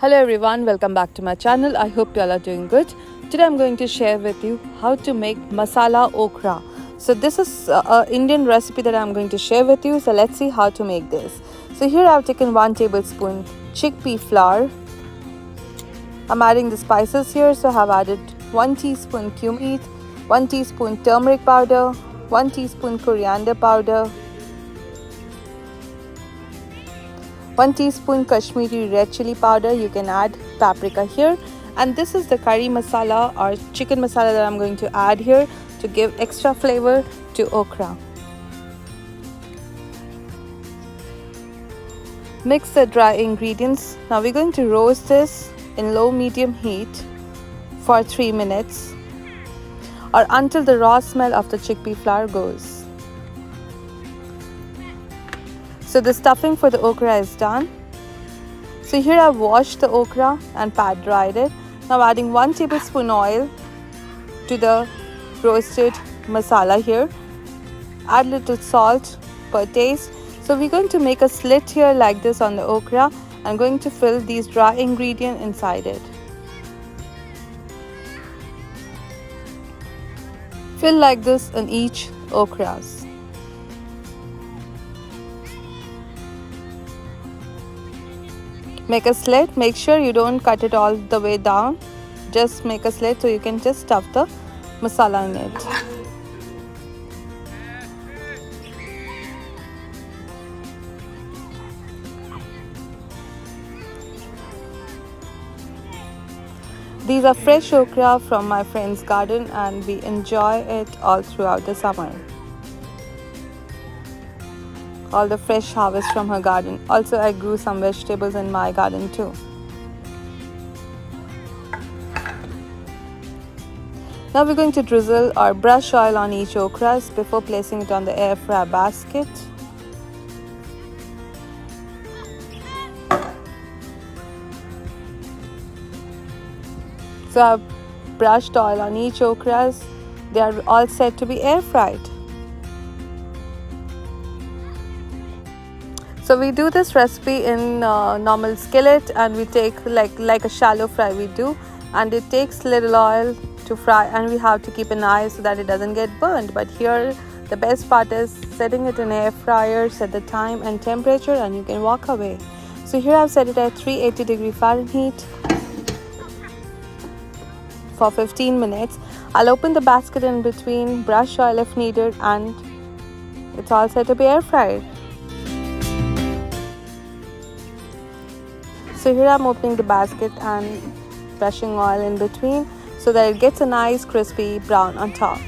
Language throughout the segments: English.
Hello everyone, welcome back to my channel. I hope you all are doing good. Today I'm going to share with you how to make Masala Okra. So this is an Indian recipe that I'm going to share with you. So let's see how to make this. So here I've taken 1 tablespoon chickpea flour. I'm adding the spices here. So I have added 1 teaspoon cumin, 1 teaspoon turmeric powder, 1 teaspoon coriander powder, 1 teaspoon Kashmiri Red chili powder. You can add paprika here, and this is the curry masala or chicken masala that I'm going to add here to give extra flavor to okra. Mix the dry ingredients. Now we're going to roast this in low medium heat for 3 minutes or until the raw smell of the chickpea flour goes. So the stuffing for the okra is done. So here I've washed the okra and pat dried it. Now adding 1 tablespoon oil to the roasted masala here. Add little salt per taste. So we're going to make a slit here like this on the okra. I'm going to fill these dry ingredients inside it. Fill like this in each okras. Make a slit. Make sure you don't cut it all the way down. Just make a slit so you can just stuff the masala in it. These are fresh okra from my friend's garden and we enjoy it all throughout the summer. All the fresh harvest from her garden. Also, I grew some vegetables in my garden too. Now we're going to drizzle or brush oil on each okra before placing it on the air fryer basket. So I've brushed oil on each okra. They are all set to be air fried. So we do this recipe in normal skillet and we take like a shallow fry we do, and it takes little oil to fry and we have to keep an eye so that it doesn't get burned. But here the best part is setting it in air fryer, set the time and temperature and you can walk away. So here I've set it at 380 Fahrenheit for 15 minutes. I'll open the basket in between, brush oil if needed, and it's all set to be air fried. So here I'm opening the basket and brushing oil in between so that it gets a nice crispy brown on top.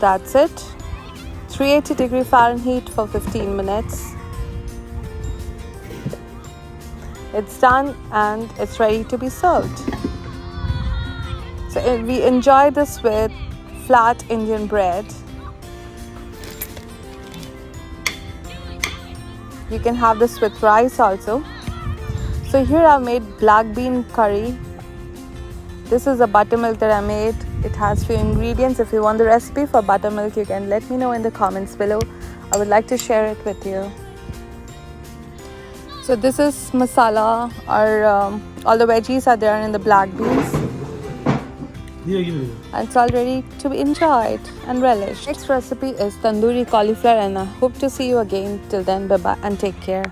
That's it. 380 Fahrenheit for 15 minutes. It's done and it's ready to be served. So we enjoy this with flat Indian bread. You can have this with rice also. So here I've made black bean curry. This is a buttermilk that I made. It has few ingredients. If you want the recipe for buttermilk, you can let me know in the comments below. I would like to share it with you. So this is masala, or all the veggies are there in the black beans. And it's all ready to be enjoyed and relished. Next recipe is tandoori cauliflower, and I hope to see you again. Till then, bye bye and take care.